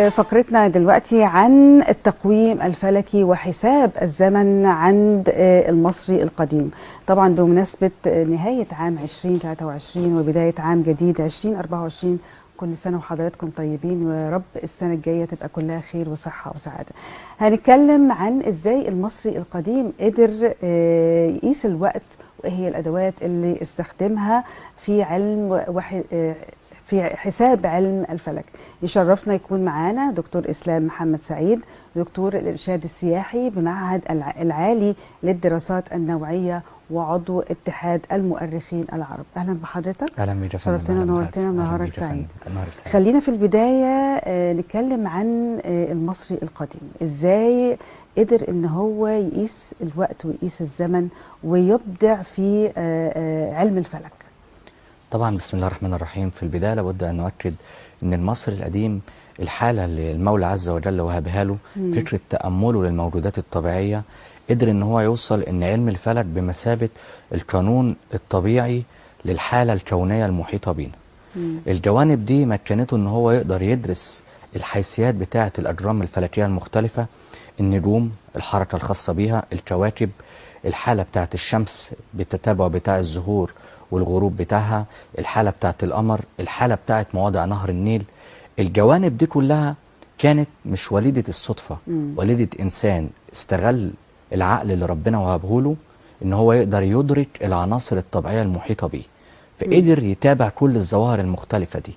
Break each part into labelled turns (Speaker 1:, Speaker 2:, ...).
Speaker 1: فقرتنا دلوقتي عن التقويم الفلكي وحساب الزمن عند المصري القديم. طبعا بمناسبة نهاية عام 2023 وبداية عام جديد 2024، كل سنة وحضراتكم طيبين، ويا رب السنة الجاية تبقى كلها خير وصحة وسعادة. هنتكلم عن ازاي المصري القديم قدر يقيس الوقت، وايه هي الادوات اللي استخدمها في في حساب علم الفلك. يشرفنا يكون معانا دكتور إسلام محمد سعيد، دكتور الإرشاد السياحي بمعهد العالي للدراسات النوعية وعضو اتحاد المؤرخين العرب. أهلا بحضرتك.
Speaker 2: أهلا بيك يا فندم.
Speaker 1: شرفتنا ونورتنا، نهارك سعيد.
Speaker 2: نهارك سعيد.
Speaker 1: خلينا في البداية نتكلم عن المصري القديم، إزاي قدر إن هو يقيس الوقت ويقيس الزمن ويبدع في علم الفلك.
Speaker 2: طبعا بسم الله الرحمن الرحيم. في البداية لابد أن نؤكد أن المصري القديم الحالة اللي المولى عز وجل وهبها له، فكرة تأمله للموجودات الطبيعية، قدر أن هو يوصل أن علم الفلك بمثابة القانون الطبيعي للحالة الكونية المحيطة بينا. الجوانب دي مكنته أن هو يقدر يدرس الحيثيات بتاعة الأجرام الفلكية المختلفة، النجوم، الحركة الخاصة بيها، الكواكب، الحالة بتاعة الشمس بالتتابع بتاع الظهور والغروب بتاعها، الحالة بتاعت القمر، الحالة بتاعت مواضع نهر النيل. الجوانب دي كلها كانت مش وليدة الصدفة، وليدة إنسان استغل العقل اللي ربنا وهبه له إن هو يقدر يدرك العناصر الطبيعية المحيطة بيه، فقدر يتابع كل الظواهر المختلفة دي.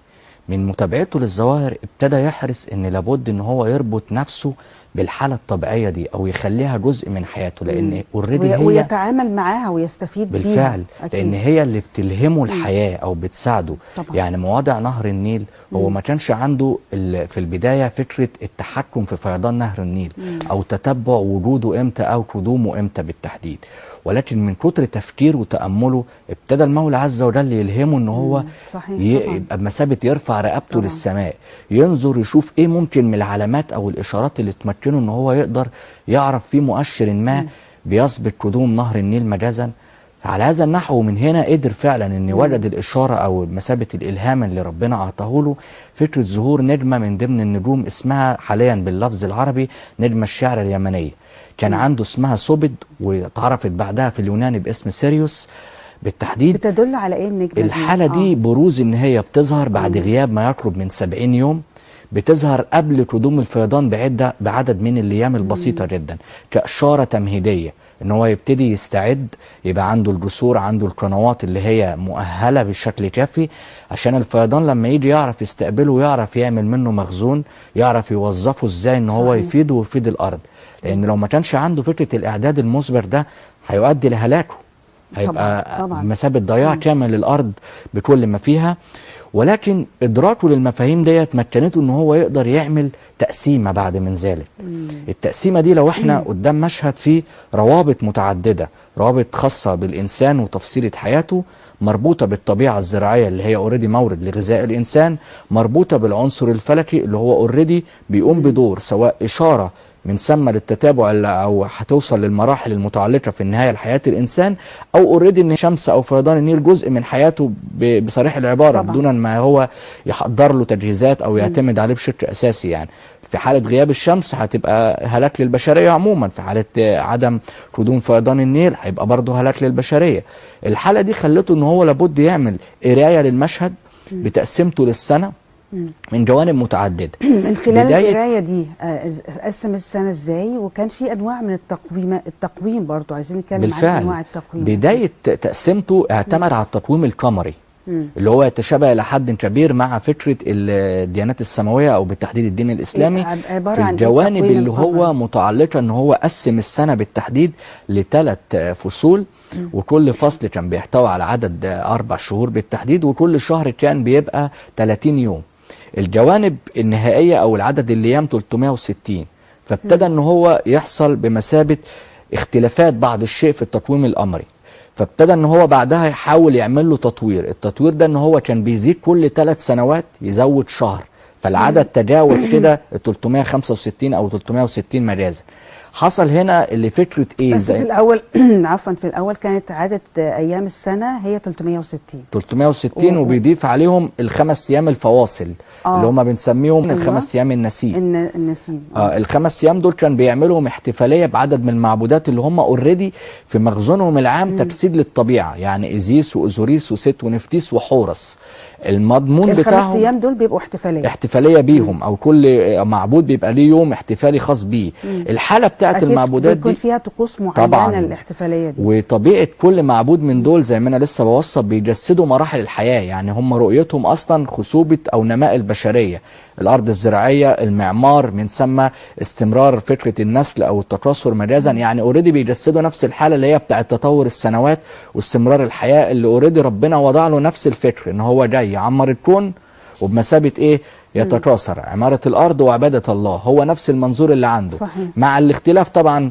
Speaker 2: من متابعته للظواهر ابتدى يحرص إن لابد إن هو يربط نفسه بالحالة الطبيعية دي أو يخليها جزء من حياته، لأن اوريدي هي
Speaker 1: ويتعامل معاها ويستفيد
Speaker 2: بالفعل
Speaker 1: بيها.
Speaker 2: لأن هي اللي بتلهمه الحياة أو بتساعده.
Speaker 1: طبعا.
Speaker 2: يعني مواضع نهر النيل هو ما كانش عنده في البداية فكرة التحكم في فيضان نهر النيل أو تتبع وجوده إمتى أو قدومه إمتى بالتحديد، ولكن من كتر تفكيره وتأمله ابتدى المولى عز وجل يلهمه إن هو يبقى بمثابة يرفع رقبته للسماء، ينظر يشوف إيه ممكن من العلامات أو الإشارات اللي تمكنه إن هو يقدر يعرف فيه مؤشر ما بيسبق قدوم نهر النيل مجازا. على هذا النحو من هنا قدر فعلا ان وجد الاشاره او مثابه الالهام اللي ربنا اعطاه له، فكره ظهور نجمه من ضمن النجوم اسمها حاليا باللفظ العربي نجمه الشعر اليمنيه. كان عنده اسمها سوبد واتعرفت بعدها في اليوناني باسم سيريوس بالتحديد.
Speaker 1: بتدل على ايه النجمه
Speaker 2: الحاله دي بروز ان هي بتظهر بعد غياب ما يقرب من 70 يوم، بتظهر قبل قدوم الفيضان بعدد من الايام البسيطه جدا، كاشاره تمهيديه ان هو يبتدي يستعد، يبقى عنده الجسور، عنده القنوات اللي هي مؤهله بشكل كافي عشان الفيضان لما يجي يعرف يستقبله ويعرف يعمل منه مخزون، يعرف يوظفه ازاي ان هو يفيده ويفيد الارض. لان لو ما كانش عنده فكره الاعداد المسبق ده هيؤدي لهلاكه، هيبقى بمثابه ضياع كامل للارض بكل ما فيها. ولكن ادراكه للمفاهيم ديت مكنته ان هو يقدر يعمل تقسيمه بعد من ذلك. التقسيمه دي لو احنا قدام مشهد فيه روابط متعدده، روابط خاصه بالانسان وتفصيله حياته، مربوطه بالطبيعه الزراعيه اللي هي اوريدي مورد لغذاء الانسان، مربوطه بالعنصر الفلكي اللي هو اوريدي بيقوم بدور سواء اشاره من ثم للتتابع او هتوصل للمراحل المتعلقه في النهايه لحياه الانسان، او اوريدي ان الشمس او فيضان النيل جزء من حياته بصريح العباره بدون ما هو يحضر له تجهيزات او يعتمد عليه بشكل اساسي. يعني في حاله غياب الشمس هتبقى هلاك للبشريه عموما، في حاله عدم قدوم فيضان النيل هيبقى برضه هلاك للبشريه. الحاله دي خلته ان هو لابد يعمل قرايه للمشهد بتقسيمته للسنه من جوانب متعدده.
Speaker 1: من خلال القرايه دي قسم السنه ازاي، وكان في انواع من التقويم برضو عايزين نتكلم عن انواع التقويم.
Speaker 2: بدايه تقسيمته اعتمد على التقويم القمري اللي هو يتشابه الى حد كبير مع فكره الديانات السماويه او بالتحديد الدين الاسلامي في الجوانب اللي هو متعلقه ان هو قسم السنه بالتحديد ل3 فصول، وكل فصل كان بيحتوي على عدد 4 شهور بالتحديد، وكل شهر كان بيبقى 30 يوم. الجوانب النهائيه او العدد الايام 360. فابتدى ان هو يحصل بمثابه اختلافات بعض الشيء في التقويم القمري، فابتدى ان هو بعدها يحاول يعمل له تطوير. التطوير ده ان هو كان بيزيد كل 3 سنوات يزود شهر، فالعدد تجاوز كده 365 او 360 مجازا. حصل هنا اللي فكره ايه
Speaker 1: بس في الاول عفوا، في الاول كانت عدد ايام السنه هي
Speaker 2: 360 وبيضيف عليهم الخمس ايام الفواصل اللي هم بنسميهم
Speaker 1: أيوة.
Speaker 2: الخمس ايام النسيم.
Speaker 1: النسيم
Speaker 2: الخمس ايام دول كان بيعملوا احتفاليه بعدد من المعبودات اللي هم اوريدي في مخزونهم العام تجسيد للطبيعه، يعني ايزيس واوزوريس وست ونفتيس وحورس. المضمون بتاعهم
Speaker 1: الخمس ايام دول بيبقوا
Speaker 2: احتفاليه بيهم، او كل معبود بيبقى ليه يوم احتفالي خاص بيه. الحاله بتاعت المعبودات
Speaker 1: بيكون
Speaker 2: دي
Speaker 1: فيها طقوس معينه
Speaker 2: طبعا
Speaker 1: الاحتفاليه دي،
Speaker 2: وطبيعه كل معبود من دول زي ما انا لسه بوصف بيجسدوا مراحل الحياه. يعني هم رؤيتهم اصلا خصوبه او نماء البشريه، الارض الزراعيه، المعمار، من ثم استمرار فكره النسل او التكاثر مجازا. يعني اوريدي بيجسدوا نفس الحاله اللي هي بتاعه تطور السنوات واستمرار الحياه، اللي اوريدي ربنا وضع له نفس الفكر ان هو جاي يعمر الكون وبمثابه ايه؟ يتكاثر، عماره الارض وعباده الله. هو نفس المنظور اللي عنده.
Speaker 1: صحيح.
Speaker 2: مع الاختلاف طبعا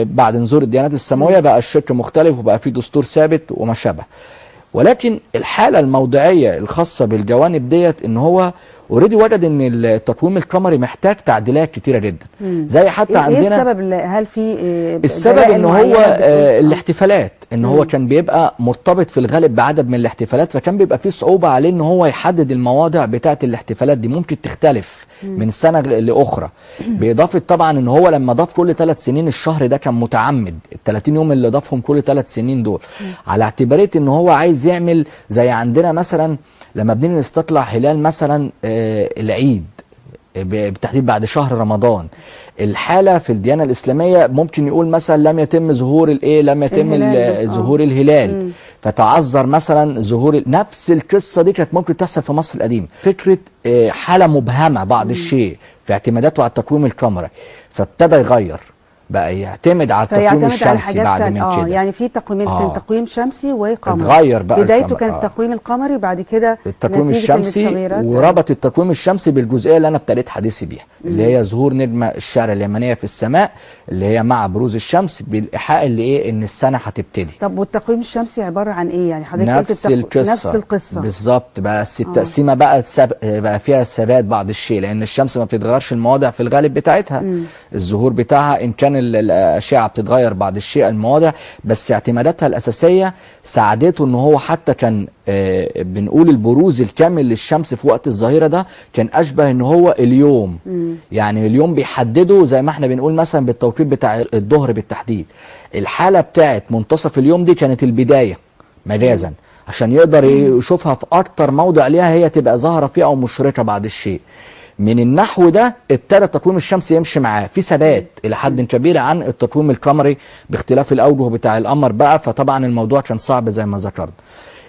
Speaker 2: بعد نزول الديانات السماويه بقى الشكل مختلف وبقى في دستور ثابت وما شابه. ولكن الحاله الموضعيه الخاصه بالجوانب ديت ان هو اوريدي وجد ان التقويم القمري محتاج تعديلات كتيره جدا. زي حتى عندنا
Speaker 1: ايه السبب؟ هل في
Speaker 2: السبب ان هو الاحتفالات، ان هو كان بيبقى مرتبط في الغالب بعدد من الاحتفالات، فكان بيبقى فيه صعوبه عليه ان هو يحدد المواضع بتاعه الاحتفالات دي، ممكن تختلف من سنه لاخرى. باضافه طبعا ان هو لما ضاف كل 3 سنين الشهر ده كان متعمد، ال 30 يوم اللي ضافهم كل 3 سنين دول على اعتباريه ان هو عايز يعمل زي عندنا مثلا لما بنيجي نستطلع هلال مثلا العيد بالتحديد بعد شهر رمضان. الحالة في الديانة الإسلامية ممكن يقول مثلا لم يتم ظهور لم يتم ظهور الهلال، فتعذر مثلا ظهور نفس القصة دي كانت ممكن تحصل في مصر القديمة. فكرة حالة مبهمة بعض الشيء في اعتماداته على التقويم القمري، فابتدى يغير بقى يعتمد على التقويم الشمسي بعد من كده.
Speaker 1: يعني في تقويمين، كان تقويم شمسي وقمري.
Speaker 2: اتغير بقى
Speaker 1: بدايته كان التقويم القمري، بعد كده
Speaker 2: التقويم الشمسي، وربط التقويم الشمسي بالجزئيه اللي انا ابتديت حديثي بيها اللي هي ظهور نجمه الشعر اليمنيه في السماء اللي هي مع بروز الشمس بالايحاء اللي ايه ان السنه هتبتدي.
Speaker 1: طب والتقويم الشمسي عباره عن ايه؟ يعني حضرتك
Speaker 2: نفس القصه
Speaker 1: نفس القصه
Speaker 2: بالظبط، بس التقسيمه بقى فيها ثبات بعض الشيء، لان الشمس ما بتتغيرش المواضع في الغالب بتاعتها. الظهور بتاعها ان كان الاشعه بتتغير بعض الشيء المواضع، بس اعتماداتها الاساسيه ساعدته ان هو حتى كان بنقول البروز الكامل للشمس في وقت الظهيره ده كان اشبه ان هو اليوم. يعني اليوم بيحدده زي ما احنا بنقول مثلا بالتوقيت بتاع الظهر بالتحديد. الحاله بتاعت منتصف اليوم دي كانت البدايه مجازا، عشان يقدر يشوفها في اكتر موضع ليها هي تبقى ظاهره فيه او مشرقه بعد الشيء. من النحو ده ابتدى التقويم الشمسي يمشي معاه في ثبات الى حد كبير عن التقويم القمري باختلاف الاوجه بتاع القمر بقى، فطبعا الموضوع كان صعب زي ما ذكرت.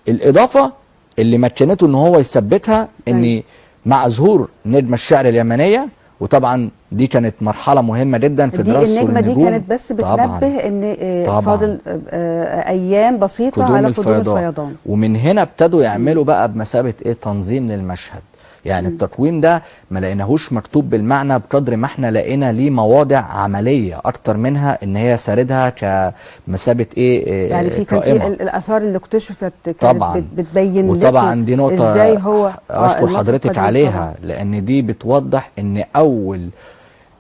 Speaker 2: الاضافه اللي مكنته ان هو يثبتها ان مع ظهور نجم الشعر اليمنيه، وطبعا دي كانت مرحله مهمه جدا في دراسه النجوم.
Speaker 1: النجمه دي كانت بس بتنبه ان فاضل ايام بسيطه على قدوم الفيضان.
Speaker 2: ومن هنا ابتدوا يعملوا بقى بمثابه ايه تنظيم للمشهد. يعني التقويم ده ما لقيناهوش مكتوب بالمعنى بقدر ما احنا لقينا ليه مواضع عمليه اكتر منها ان هي ساردها كمثابه ايه
Speaker 1: يعني في كان في الاثار اللي اكتشفت كانت
Speaker 2: طبعا
Speaker 1: بتبين
Speaker 2: وطبعا دي نقطه
Speaker 1: ازاي هو
Speaker 2: اشكر حضرتك عليها طبعا. لان دي بتوضح ان اول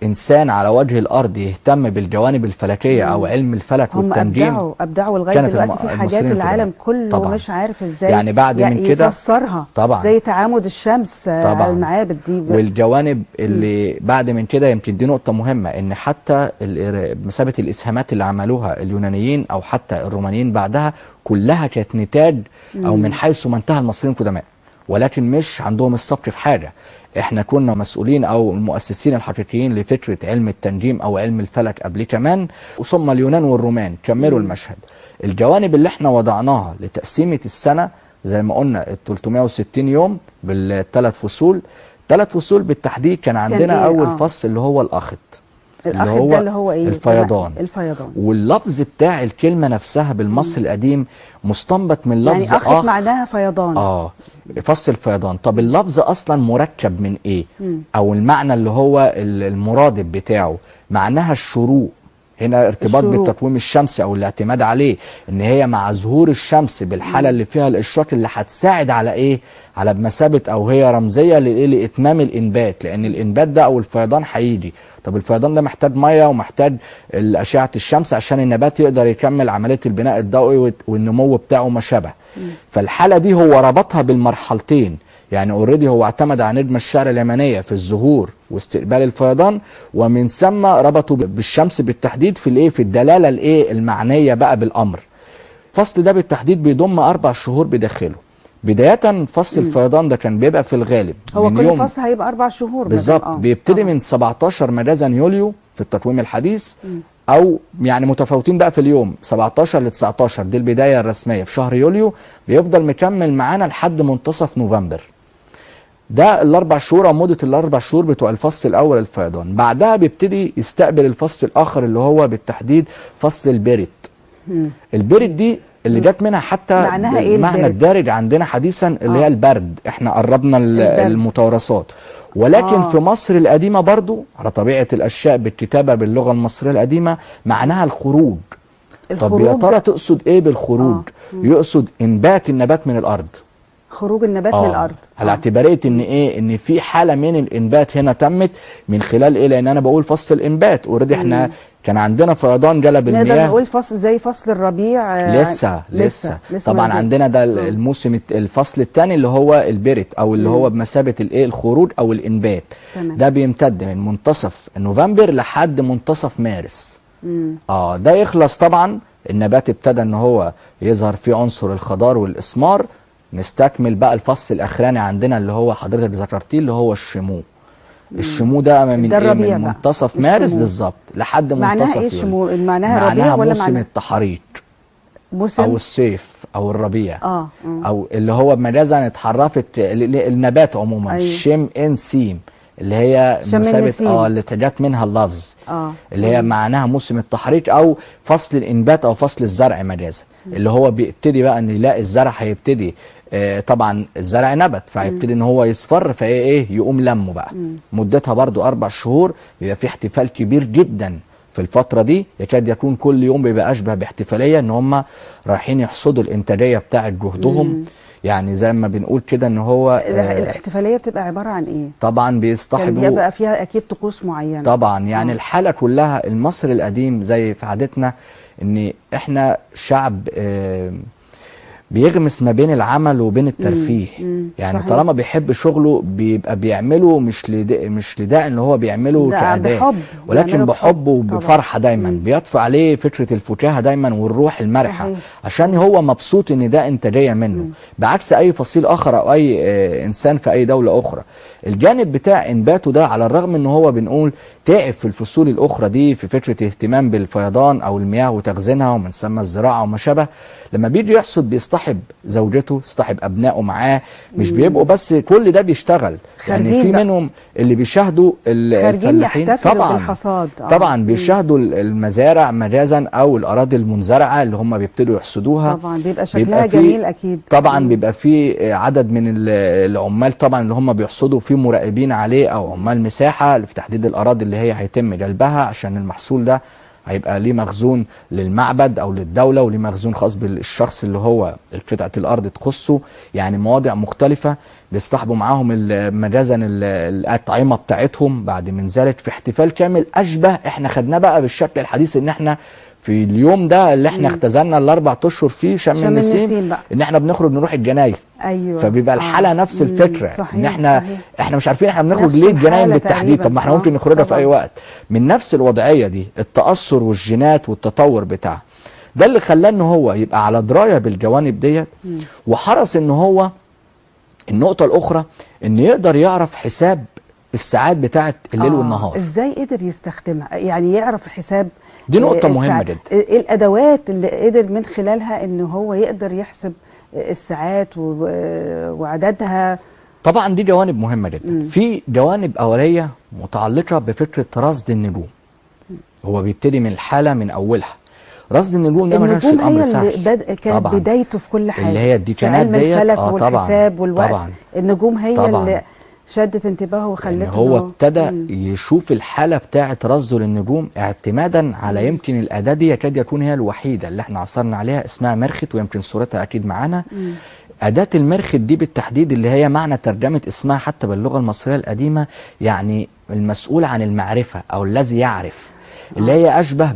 Speaker 2: انسان على وجه الارض يهتم بالجوانب الفلكيه او علم الفلك والتنجيم
Speaker 1: ابدعوا لغايه دلوقتي في حاجات العالم كله طبعا. مش عارف ازاي
Speaker 2: يعني بعد من كده
Speaker 1: يفسرها
Speaker 2: طبعا
Speaker 1: زي تعامد الشمس على المعابد دي
Speaker 2: والجوانب اللي بعد من كده. يمكن دي نقطه مهمه ان حتى مثابه الاسهامات اللي عملوها اليونانيين او حتى الرومانيين بعدها كلها كانت نتاج او من حيث ما انتهى المصريين القدماء، ولكن مش عندهم السبق في حاجه. احنا كنا مسؤولين او المؤسسين الحقيقيين لفكره علم التنجيم او علم الفلك قبل كمان، ثم اليونان والرومان كملوا المشهد. الجوانب اللي احنا وضعناها لتقسيمه السنه زي ما قلنا ال 360 يوم بالثلاث فصول. 3 فصول بالتحديد كان عندنا إيه؟ اول فصل اللي هو الاخط.
Speaker 1: اللي هو ايه؟
Speaker 2: الفيضان.
Speaker 1: الفيضان.
Speaker 2: واللفظ بتاع الكلمه نفسها بالمصري القديم مستنبط من لفظ
Speaker 1: يعني اخط معناها فيضان.
Speaker 2: فصل الفيضان. طب اللفظ اصلا مركب من ايه؟ او المعنى اللي هو المرادف بتاعه معناها الشروق. هنا ارتباط
Speaker 1: الشروق.
Speaker 2: بالتقويم الشمسي او الاعتماد عليه، ان هي مع ظهور الشمس بالحاله اللي فيها الاشراق اللي هتساعد على ايه، على بمثابه او هي رمزيه لايه، لاتمام الانبات، لان الانبات ده او الفيضان هيجي. طب الفيضان ده محتاج ميه ومحتاج اشعه الشمس عشان النبات يقدر يكمل عمليه البناء الضوئي والنمو بتاعه ما شابه. فالحاله دي هو ربطها بالمرحلتين، يعني اوريدي هو اعتمد على نجم الشعر اليمنيه في الظهور واستقبال الفيضان، ومن ثم ربطوا بالشمس بالتحديد في الايه، في الدلاله الايه المعنيه بقى بالامر. الفصل ده بالتحديد بيضم 4 شهور بداخله. بدايه فصل الفيضان ده كان بيبقى في الغالب
Speaker 1: هو
Speaker 2: من
Speaker 1: كل
Speaker 2: يوم
Speaker 1: فصل هيبقى 4 شهور
Speaker 2: بالظبط، بيبتدي من 17 مجازا يوليو في التقويم الحديث، او يعني متفاوتين بقى في اليوم 17 ل 19 دي البدايه الرسميه في شهر يوليو، بيفضل مكمل معانا لحد منتصف نوفمبر. ده ال4 شهور او مده ال4 شهور بتوع الفصل الاول الفيضان. بعدها بيبتدي يستقبل الفصل الاخر اللي هو بالتحديد فصل البرد. البرد دي اللي جت منها حتى
Speaker 1: معناها ايه
Speaker 2: المعنى
Speaker 1: البرد؟
Speaker 2: الدارج عندنا حديثا اللي هي البرد، احنا قربنا المتوارثات. ولكن في مصر القديمه برضو على طبيعه الاشياء بالكتابه باللغه المصريه القديمه معناها الخروج. طب يا ترى تقصد ايه بالخروج؟ يقصد انبات النبات من الارض،
Speaker 1: خروج النبات من الارض،
Speaker 2: على اعتباريه ان ايه، ان في حاله من الانبات هنا تمت من خلال ايه، لان انا بقول فصل الانبات اوريدي احنا كان عندنا فيضان جلب المياه.
Speaker 1: نقدر نقول فصل زي فصل الربيع.
Speaker 2: لسه طبعا عندنا ده الموسم الفصل الثاني اللي هو البرت او اللي هو بمثابه الايه، الخروج او الانبات. ده بيمتد من منتصف نوفمبر لحد منتصف مارس. ده يخلص طبعا النبات ابتدى ان هو يظهر فيه عنصر الخضار والاسمار. نستكمل بقى الفصل الاخراني عندنا اللي هو حضرتك ذكرتيه اللي هو الشمو. الشمو ده من ايه، من منتصف مارس بالظبط لحد منتصف
Speaker 1: معناها ايه الشمو؟ معناها ربيع ولا
Speaker 2: موسم التحريق
Speaker 1: موسم
Speaker 2: او الصيف او الربيع. او اللي هو مجازا اتحرفت النبات عموما. شم ان سيم اللي هي مثابه اللي جت منها اللفظ اللي هي معناها موسم التحريق او فصل الانبات او فصل الزرع مجازا، اللي هو بيبتدي بقى ان يلاقي الزرع هيبتدي طبعا الزرع نبت فهيبتدي ان هو يصفر فايه يقوم لمه بقى. مدتها برضو 4 شهور. بيبقى في احتفال كبير جدا في الفترة دي، يكاد يكون كل يوم بيبقى اشبه باحتفالية ان هم رايحين يحصدوا الانتاجية بتاعة جهدهم. يعني زي ما بنقول كده ان هو
Speaker 1: الاحتفالية بتبقى عبارة عن ايه؟
Speaker 2: طبعا بيصطحبوا،
Speaker 1: كان بيبقى فيها اكيد طقوس معينة
Speaker 2: طبعا يعني الحالة كلها. المصري القديم زي في عادتنا ان احنا شعب بيغمس ما بين العمل وبين الترفيه. يعني صحيح. طالما بيحب شغله بيبقى بيعمله مش لداء ان هو بيعمله كأداء، ولكن بحب وبفرحه دايما. بيطفى عليه فكره الفكاهه دايما والروح المرحه. صحيح. عشان هو مبسوط ان ده انتاجيه منه. بعكس اي فصيل اخر او اي انسان في اي دوله اخرى. الجانب بتاع انباته ده على الرغم ان هو بنقول تعب في الفصول الاخرى دي في فكره اهتمام بالفيضان او المياه وتخزينها ومن ثم الزراعه وما شابه، لما بيجي يحصد بيصطحب زوجته، يصطحب ابنائه معاه. مش بيبقوا بس كل ده بيشتغل، يعني في منهم اللي بيشاهدوا الفلاحين طبعا طبعا بيشاهدوا المزارع مجازا او الاراضي المنزرعه اللي هم بيبتدوا يحصدوها.
Speaker 1: طبعا بيبقى شكلها جميل اكيد.
Speaker 2: طبعا بيبقى في عدد من العمال طبعا اللي هم بيحصدوا، في مراقبين عليه او عمال مساحه في تحديد الاراضي اللي هي هيتم جلبها عشان المحصول ده هيبقى ليه مخزون للمعبد او للدوله، وليه مخزون خاص بالشخص اللي هو قطعه الارض تخصه. يعني مواضع مختلفه بيصطحبوا معاهم مجازا الاطعمه بتاعتهم. بعد من ذلك في احتفال كامل اشبه احنا خدناه بقى بالشكل الحديث ان احنا في اليوم ده اللي احنا اختزلنا ال4 اشهر فيه شم النسيم ان احنا بنخرج نروح الجناين.
Speaker 1: ايوه
Speaker 2: فبيبقى الحاله نفس الفكره.
Speaker 1: صحيح.
Speaker 2: ان احنا
Speaker 1: صحيح.
Speaker 2: احنا مش عارفين احنا بنخرج ليه الجناين بالتحديد. طب ما احنا ممكن نخرجها في اي وقت. من نفس الوضعيه دي التاثر والجينات والتطور بتاعها ده اللي خلاه ان هو يبقى على درايه بالجوانب ديت. وحرص ان هو النقطه الاخرى ان يقدر يعرف حساب الساعات بتاعه الليل والنهار.
Speaker 1: ازاي قدر يستخدمها؟ يعني يعرف حساب.
Speaker 2: دي نقطه مهمه جدا.
Speaker 1: ايه الادوات اللي قدر من خلالها ان هو يقدر يحسب الساعات وعددها؟
Speaker 2: طبعا دي جوانب مهمه جدا. في جوانب اوليه متعلقه بفكره رصد النجوم. هو بيبتدي من الحاله من اولها. رصد النجوم ده ما كانش الامر سهل.
Speaker 1: كانت بدايته في كل حاجه،
Speaker 2: اللي هي الديكانات ديت
Speaker 1: الفلك والحساب والوقت.
Speaker 2: طبعا.
Speaker 1: النجوم هي
Speaker 2: طبعا.
Speaker 1: اللي شدت انتباهه وخلته
Speaker 2: يعني هو ابتدى يشوف الحالة بتاعة رصده للنجوم اعتمادا على يمكن الأداة دي يكاد يكون هي الوحيدة اللي احنا عثرنا عليها، اسمها مرخت، ويمكن صورتها أكيد معانا. أداة المرخت دي بالتحديد اللي هي معنى ترجمة اسمها حتى باللغة المصرية القديمة يعني المسؤول عن المعرفة أو الذي يعرف، اللي هي أشبه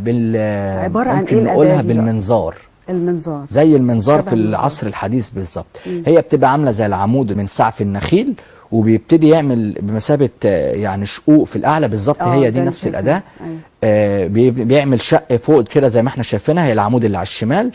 Speaker 1: عبارة عن
Speaker 2: ممكن
Speaker 1: إيه
Speaker 2: نقولها
Speaker 1: الأداة دي
Speaker 2: بالمنظار.
Speaker 1: المنظار
Speaker 2: زي المنظار
Speaker 1: شبه
Speaker 2: في العصر الحديث بالظبط. هي بتبقى عامله زي العمود من سقف النخيل، وبيبتدي يعمل بمثابه يعني شقوق في الاعلى بالظبط. هي دي نفس الاداه. بيعمل شق فوق كده زي ما احنا شايفينها، هي العمود اللي على الشمال.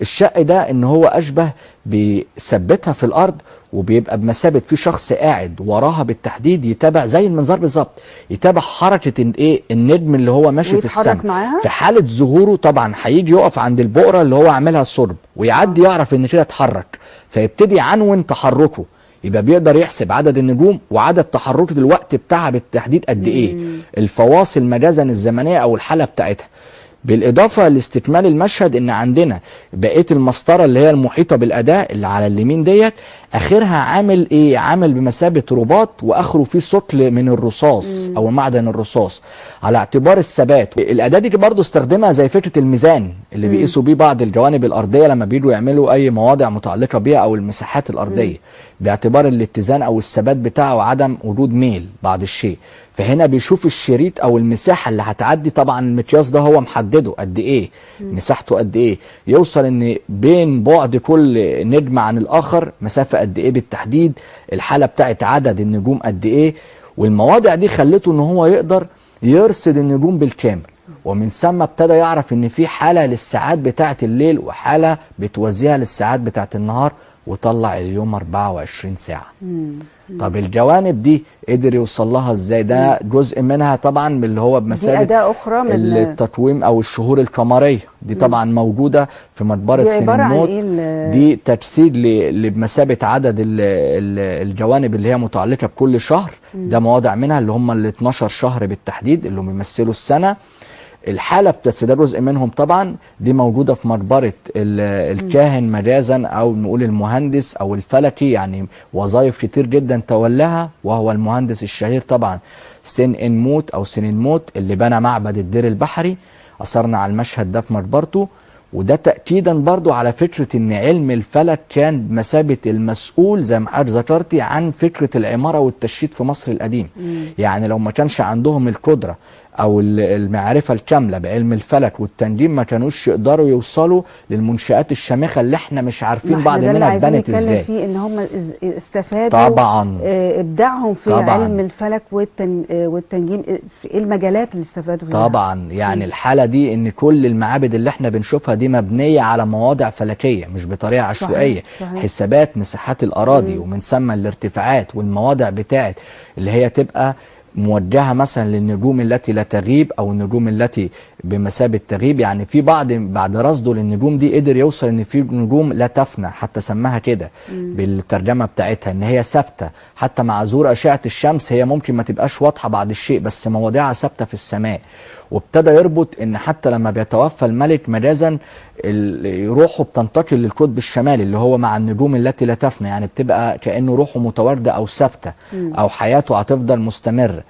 Speaker 2: الشق ده ان هو اشبه بيثبتها في الارض، وبيبقى بمثابه في شخص قاعد وراها بالتحديد يتابع زي المنظار بالظبط، يتابع حركه الايه النجم اللي هو ماشي في السماء. في حاله ظهوره طبعا هيجي يقف عند البؤره اللي هو عاملها الصلب ويعدي يعرف ان كده اتحرك، فيبتدي يعنون تحركه. يبقى بيقدر يحسب عدد النجوم وعدد تحركات الوقت بتاعها بالتحديد قد ايه، الفواصل مجازا الزمنيه او الحاله بتاعتها. بالاضافه لاستكمال المشهد ان عندنا بقيه المسطره اللي هي المحيطه بالاداه اللي على اليمين ديت، اخرها عامل ايه؟ عامل بمثابه رباط واخره فيه ثقل من الرصاص او معدن الرصاص على اعتبار الثبات. الاداه دي برضه استخدمها زي فكره الميزان اللي بيقيسوا بيه بعض الجوانب الارضيه لما بيجوا يعملوا اي مواضع متعلقه بيها او المساحات الارضيه، باعتبار الاتزان او الثبات بتاعه وعدم وجود ميل بعض الشيء. فهنا بيشوف الشريط او المساحه اللي هتعدي. طبعا المقياس ده هو محدده قد ايه، مساحته قد ايه، يوصل ان بين بعد كل نجم عن الاخر مسافه قد ايه بالتحديد، الحاله بتاعت عدد النجوم قد ايه. والمواضع دي خلته ان هو يقدر يرصد النجوم بالكامل، ومن ثم ابتدى يعرف ان في حاله للساعات بتاعت الليل وحاله بتوزيها للساعات بتاعت النهار، وطلع اليوم 24 ساعه. طب الجوانب دي قدر يوصل لها ازاي؟ ده جزء منها طبعا من اللي هو بمثابه
Speaker 1: أداة أخرى من
Speaker 2: التقويم او الشهور القمريه دي طبعا موجوده في مقبره سننموت. دي تجسيد بمثابه عدد الجوانب اللي هي متعلقه بكل شهر. ده مواضع منها اللي هم ال 12 شهر بالتحديد اللي بيمثلوا السنه. الحالة بس ده جزء منهم طبعا، دي موجودة في مقبرة الكاهن مجازا أو نقول المهندس أو الفلكي، يعني وظائف كتير جدا تولاها، وهو المهندس الشهير طبعا سننموت أو سننموت اللي بنى معبد الدير البحري. أثرنا على المشهد ده في مقبرته، وده تأكيدا برضو على فكرة ان علم الفلك كان بمثابة المسؤول زي ما حضرتك ذكرتي عن فكرة العمارة والتشييد في مصر القديم. يعني لو ما كانش عندهم القدرة او المعرفة الكاملة بعلم الفلك والتنجيم ما كانوش يقدروا يوصلوا للمنشآت الشامخة اللي احنا مش عارفين بعض منها اتبنت ازاي.
Speaker 1: فيه ان هم استفادوا
Speaker 2: طبعا
Speaker 1: ابداعهم في
Speaker 2: طبعا
Speaker 1: علم الفلك والتنجيم، في ايه المجالات اللي استفادوا فيها.
Speaker 2: طبعا يعني الحالة دي ان كل المعابد اللي احنا بنشوفها دي مبنية على مواضع فلكية مش بطريقة عشوائية. صحيح. حسابات مساحات الاراضي ومن ثم الارتفاعات والمواضع بتاعت اللي هي تبقى موجهة مثلا للنجوم التي لا تغيب او النجوم التي بمثابة تغيب. يعني في بعد رصده للنجوم دي قدر يوصل ان في نجوم لا تفنى، حتى سماها كده بالترجمة بتاعتها ان هي ثابتة حتى مع ظهور اشعة الشمس، هي ممكن ما تبقاش واضحة بعض الشيء بس مواضعها ثابتة في السماء. وابتدى يربط ان حتى لما بيتوفى الملك مجازا روحه بتنتقل للقطب الشمالي اللي هو مع النجوم التي لا تفنى، يعني بتبقى كأنه روحه متواردة او ثابتة او حياته هتفضل مستمرة.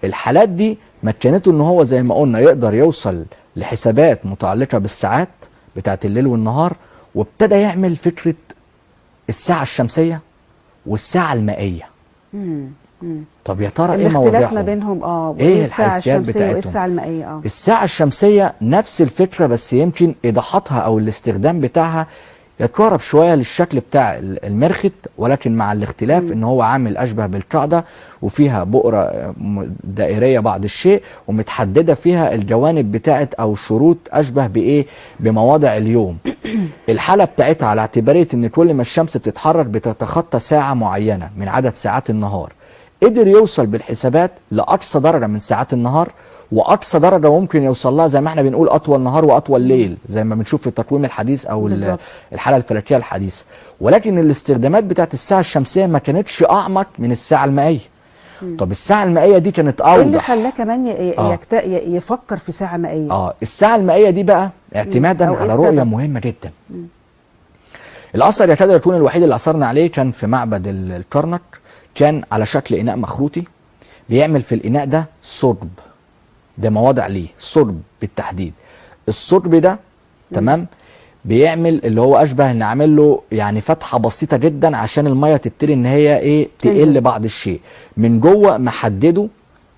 Speaker 2: الحالات دي مكنته ان هو زي ما قلنا يقدر يوصل لحسابات متعلقة بالساعات بتاعت الليل والنهار، وابتدى يعمل فكرة الساعة الشمسية والساعة المائية. طب يا ترى ايه مواضيعهم؟
Speaker 1: الاختلاف ما بينهم
Speaker 2: ايه الحيثيات بتاعتهم؟
Speaker 1: والساعة المائية
Speaker 2: الساعة الشمسية نفس الفكرة بس يمكن ايضاحاتها او الاستخدام بتاعها يتقارب شوية للشكل بتاع المرخت، ولكن مع الاختلاف ان هو عامل اشبه بالقاعدة وفيها بؤرة دائرية بعض الشيء ومتحددة فيها الجوانب بتاعت او شروط اشبه بايه بمواضع اليوم. الحالة بتاعتها على اعتبارية ان كل ما الشمس بتتحرك بتتخطى ساعة معينة من عدد ساعات النهار، قدر يوصل بالحسابات لأقصى درجة من ساعات النهار واقصى درجه ممكن يوصل لها زي ما احنا بنقول اطول نهار واطول ليل زي ما بنشوف في التقويم الحديث او الحاله الفلكيه الحديثه. ولكن الاستخدامات بتاعت الساعه الشمسيه ما كانتش اعمق من الساعه المائيه. طب الساعه المائيه دي كانت اوضح.
Speaker 1: ايه اللي خلاه كمان يفكر في ساعه مائيه؟
Speaker 2: الساعه المائيه دي بقى اعتمادا على رؤيه مهمه جدا. الاثر يكاد يكون الوحيد اللي اثرنا عليه كان في معبد الكرنك. كان على شكل اناء مخروطي، بيعمل في الاناء ده صرب، ده مواضع ليه صرب بالتحديد. الصرب ده تمام بيعمل اللي هو اشبه ان عامل له يعني فتحه بسيطه جدا عشان الميه تبتدي ان هي ايه تقل بعض الشيء. من جوه محدده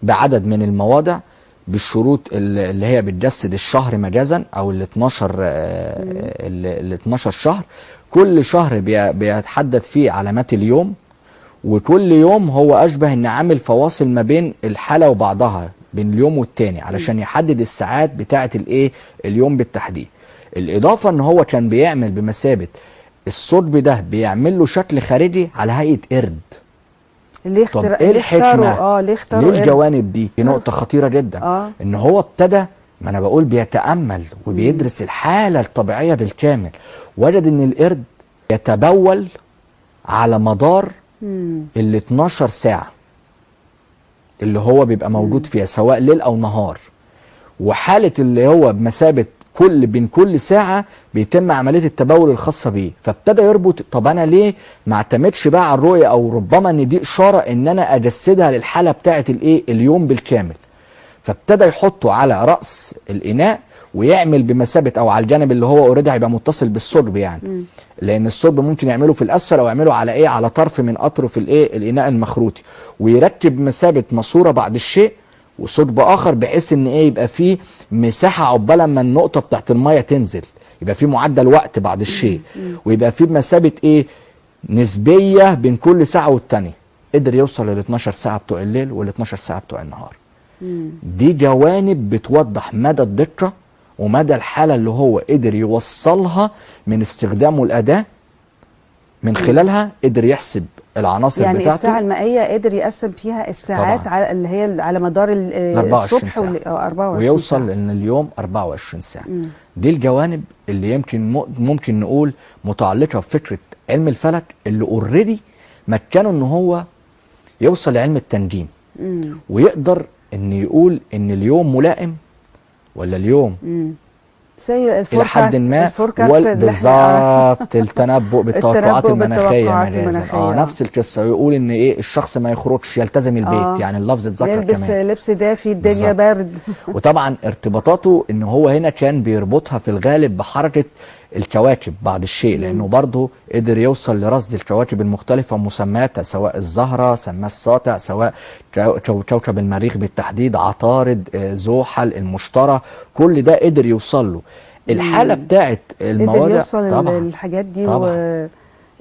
Speaker 2: بعدد من المواضع بالشروط اللي هي بتجسد الشهر مجازا، او ال 12 شهر. كل شهر بيتحدد فيه علامات اليوم، وكل يوم هو اشبه ان عامل فواصل ما بين الحاله وبعضها بين اليوم والتاني علشان يحدد الساعات بتاعه الايه اليوم بالتحديد. الاضافه ان هو كان بيعمل بمثابه الصلب ده بيعمل له شكل خارجي على هيئه قرد. طب ايه الحكمه؟
Speaker 1: ليه اختاروا
Speaker 2: ليه الجوانب دي نقطه خطيره جدا. ان هو ابتدى، ما انا بقول بيتامل وبيدرس الحاله الطبيعيه بالكامل، وجد ان القرد يتبول على مدار ال 12 ساعه اللي هو بيبقى موجود فيها سواء ليل او نهار، وحاله اللي هو بمثابه بين كل ساعه بيتم عمليه التبول الخاصه بيه. فابتدى يربط، طب انا ليه ما اعتمدش بقى على الرؤيه، او ربما ان دي اشاره ان انا اجسدها للحاله بتاعه الايه اليوم بالكامل. فابتدى يحطه على راس الاناء ويعمل بمثابه، او على الجانب اللي هو اوريدي هيبقى متصل بالصلب يعني. لان الصلب ممكن يعمله في الاسفل او يعمله على ايه على طرف من اطراف الايه الاناء المخروطي، ويركب مثابه ماسوره بعد الشيء وصلب اخر، بحيث ان ايه يبقى فيه مساحه عقبال ما النقطه بتاعت الميه تنزل، يبقى فيه معدل وقت بعد الشيء، ويبقى فيه بمثابه ايه نسبيه بين كل ساعه والتانيه. قدر يوصل لل 12 ساعه بتوع الليل وال 12 ساعه بتوع النهار. دي جوانب بتوضح مدى الدقه ومدى الحاله اللي هو قدر يوصلها من استخدامه الاداه. من خلالها قدر يحسب العناصر
Speaker 1: يعني
Speaker 2: بتاعته.
Speaker 1: الساعة المائية قدر يقسم فيها الساعات على اللي هي على مدار الصبح
Speaker 2: 24 ويوصل ساعة. ان اليوم 24 ساعة. دي الجوانب اللي يمكن ممكن نقول متعلقة بفكرة علم الفلك، اللي اوريدي مكنه ان هو يوصل لعلم التنجيم ويقدر ان يقول ان اليوم ملائم ولا اليوم
Speaker 1: زي
Speaker 2: الى حد ما بالظبط التنبؤ بالتوقعات المناخيه مجازا. نفس القصه. ويقول ان ايه الشخص ما يخرجش يلتزم البيت، يعني اللفظ اتذكر كمان،
Speaker 1: يلبس لبس دافي الدنيا برد.
Speaker 2: وطبعا ارتباطاته ان هو هنا كان بيربطها في الغالب بحركه الكواكب بعض الشيء، لانه برضه قدر يوصل لرصد الكواكب المختلفه ومسمياتها، سواء الزهره سماه الساطع، سواء كوكب المريخ بالتحديد، عطارد، زحل، المشتري، كل ده قدر يوصل له. الحاله بتاعت المواضع
Speaker 1: قدر يوصل
Speaker 2: طبعا
Speaker 1: الحاجات دي طبعا.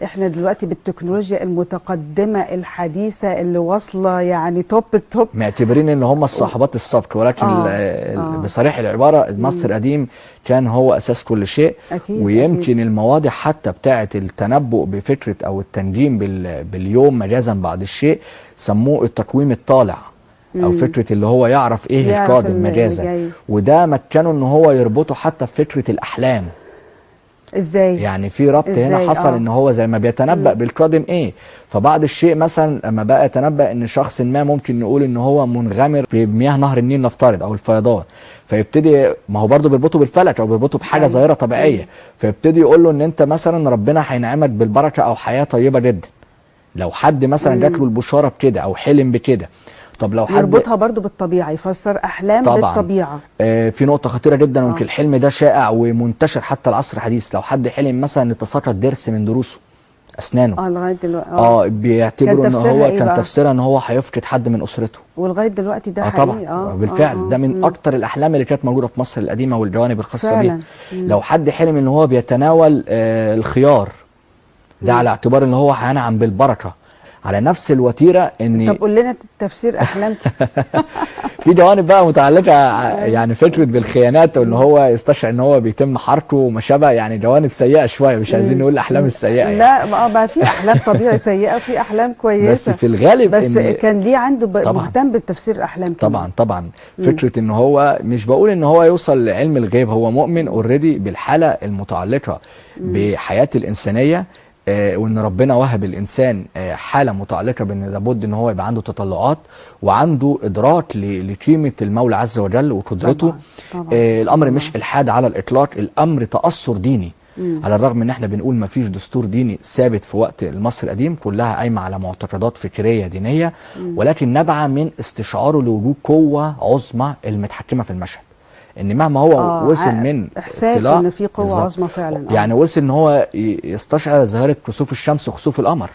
Speaker 1: احنا دلوقتي بالتكنولوجيا المتقدمه الحديثه اللي واصله يعني توب التوب،
Speaker 2: معتبرين ان هم الصاحبات السبق، ولكن بصريح العباره المصري القديم كان هو اساس كل شيء.
Speaker 1: أكيد
Speaker 2: ويمكن
Speaker 1: أكيد.
Speaker 2: المواضع حتى بتاعه التنبؤ بفكره او التنجيم باليوم مجازا بعد الشيء سموه التقويم الطالع، او فكره اللي هو يعرف ايه القادم مجازا. وده مكنه ان هو يربطه حتى بفكره الاحلام.
Speaker 1: ازاي؟
Speaker 2: يعني في ربط هنا حصل ان هو زي ما بيتنبأ بالقادم ايه. فبعض الشيء مثلا لما بقى يتنبأ ان شخص ما ممكن نقول ان هو منغمر في مياه نهر النيل نفترض او الفيضان، فيبتدي، ما هو برضه بيربطه بالفلك او بيربطه بحاجه ظاهره طبيعيه، فيبتدي يقول له ان انت مثلا ربنا هينعمك بالبركه او حياه طيبه جدا. لو حد مثلا جات له البشاره بكده او حلم بكده. طب لو حد
Speaker 1: يربطها برضو بالطبيعه، يفسر احلام
Speaker 2: طبعا
Speaker 1: بالطبيعه.
Speaker 2: في نقطه خطيره جدا، ويمكن الحلم ده شائع ومنتشر حتى العصر الحديث. لو حد حلم مثلا ان تساقط ضرس من ضروسه اسنانه
Speaker 1: لغايه دلوقتي
Speaker 2: بيعتبروا ان هو كان تفسيرها ان هو هيفقد حد من اسرته،
Speaker 1: ولغايه دلوقتي ده حقيقي.
Speaker 2: طبعا بالفعل ده من اكتر الاحلام اللي كانت موجوده في مصر القديمه والجوانب الخاصه بيها. لو حد حلم ان هو بيتناول الخيار ده على اعتبار ان هو هينعم بالبركه، على نفس الوتيره ان
Speaker 1: طب قول لنا تفسير احلام
Speaker 2: في جوانب بقى متعلقه يعني فكره بالخيانات، وان هو يستشعر ان هو بيتم حرقه وما شابه، يعني جوانب سيئه شويه، مش عايزين نقول الاحلام السيئه يعني.
Speaker 1: لا بقى في احلام طبيعي سيئه وفي احلام كويسه،
Speaker 2: بس في الغالب
Speaker 1: بس كان ليه عنده مهتم بالتفسير الاحلام
Speaker 2: طبعا فكره ان هو مش بقول ان هو يوصل لعلم الغيب، هو مؤمن اوريدي بالحاله المتعلقه بحياه الانسانيه، وان ربنا وهب الانسان حاله متعلقه بان لابد ان هو يبقى عنده تطلعات وعنده ادراك لقيمه المولى عز وجل وقدرته.
Speaker 1: طبعا.
Speaker 2: الامر مش الحاد على الاطلاق، الامر تاثر ديني. على الرغم ان احنا بنقول ما فيش دستور ديني ثابت في وقت المصري القديم، كلها قايمه على معتقدات فكريه دينيه، ولكن نبع من استشعاره لوجود قوه عظمى المتحكمه في المشهد. ان مهما هو وصل من
Speaker 1: احساسه ان في قوه عظمى فعلا،
Speaker 2: يعني وصل ان هو يستشعر ظاهره كسوف الشمس وخسوف القمر.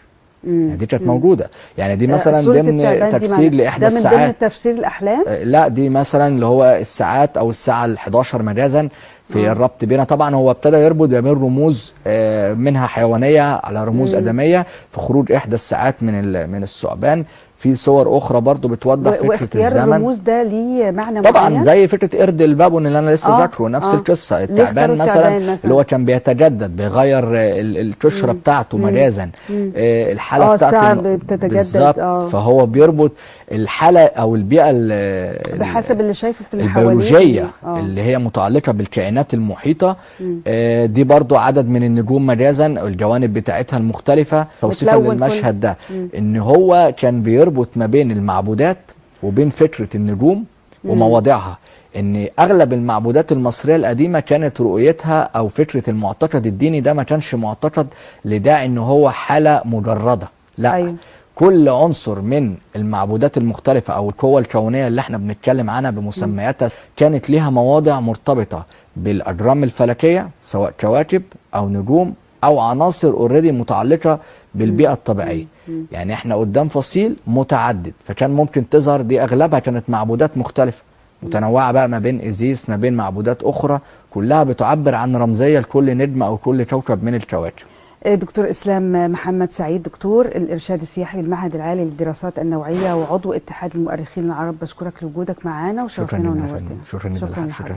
Speaker 2: يعني دي كانت موجوده، يعني دي مثلا ضمن تفسير لاحدى الساعات.
Speaker 1: ده من ضمن تفسير الاحلام؟
Speaker 2: لا، دي مثلا اللي هو الساعات او الساعه ال11 مجازا في الربط بينها. طبعا هو ابتدى يربط بين رموز منها حيوانيه على رموز ادميه في خروج احدى الساعات من الثعبان. في صور اخرى برضو بتوضح فكره الزمن.
Speaker 1: الرموز ده ليه معنى
Speaker 2: طبعا
Speaker 1: معين؟
Speaker 2: زي فكره قرد البابون اللي انا لسه ذاكره، نفس القصه. التعبان مثلا اللي هو كان بيتجدد، بيغير القشره بتاعته مجازا، الحاله بتاعته
Speaker 1: بتتجدد
Speaker 2: بالظبط. فهو بيربط الحاله او البيئه
Speaker 1: بحسب اللي شايفه في
Speaker 2: البيولوجيه اللي هي متعلقه بالكائنات المحيطه. دي برضو عدد من النجوم مجازا، الجوانب بتاعتها المختلفه توصيفا للمشهد ده. ان هو كان بيربط ما بين المعبودات وبين فكرة النجوم ومواضعها. ان اغلب المعبودات المصرية القديمة كانت رؤيتها او فكرة المعتقد الديني ده ما كانش معتقد لداعي ان هو حالة مجردة، لا. أيوه. كل عنصر من المعبودات المختلفة او القوة الكونية اللي احنا بنتكلم عنها بمسمياتها كانت ليها مواضع مرتبطة بالاجرام الفلكية، سواء كواكب او نجوم او عناصر اوريدي متعلقة بالبيئة الطبيعية. يعني احنا قدام فصيل متعدد، فكان ممكن تظهر دي اغلبها كانت معبودات مختلفة متنوعة بقى ما بين إيزيس، ما بين معبودات اخرى، كلها بتعبر عن رمزية لكل نجم او كل كوكب من الكواكب.
Speaker 1: دكتور إسلام محمد سعيد، دكتور الإرشاد السياحي بالمعهد العالي للدراسات النوعية وعضو اتحاد المؤرخين العرب، بشكرك لوجودك معنا وشرفتنا ونورتنا.
Speaker 2: شكرا.